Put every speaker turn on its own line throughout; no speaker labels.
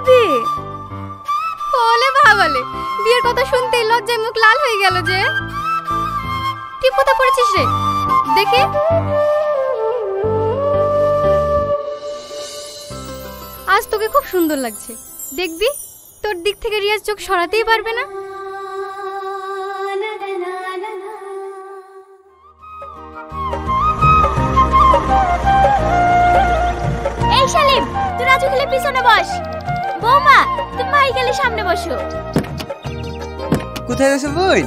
যাবে? ওলে বাবালে, বিয়ের কথা শুনতেই লজ্জায় মুখ লাল হয়ে গেল যে। টিপ কোথা পড়েছিস রে? দেখি। আজ তোকে খুব সুন্দর লাগছে, দেখবি তোর দিক থেকে রিয়াজ চোখ সরাতেই পারবে না।
এই শালিম, তুই রাজু খেলে পিছনে বস। বৌমা, তুমি ভাই গেলে সামনে বসো।
কোথায় যাচ্ছ বোন?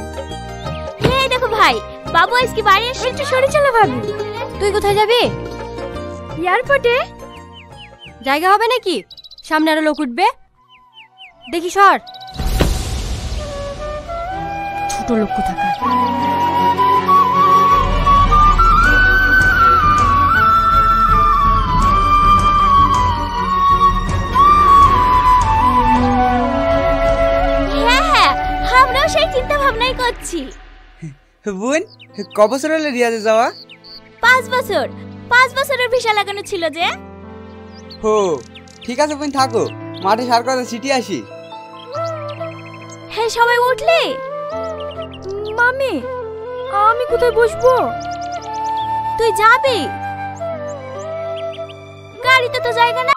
এই দেখো ভাই, বাবু আজকে বাড়ি এসে।
একটু সরে চলো ভাবি। তুই কোথায় যাবি? এয়ারপোর্টে। জায়গা হবে নাকি? সামনে আরো লোক উঠবে, দেখি সর। ছোট লোক কোথাকার।
হ্যাঁ, আমরাও সেই চিন্তা ভাবনাই করছি।
বোন, ক বছর হলে রিয়াজে যাওয়া?
5 বছর। 5 বছরের ভিসা লাগানো ছিল যে।
হো, ঠিক আছে বোন, থাকো, মাঠে সার কথা সিটি আসি।
হ্যাঁ, সবাই উঠলে?
মামি, আমি কোথায় বসবো?
তুই যাবি? গাড়িতে তো জায়গা না।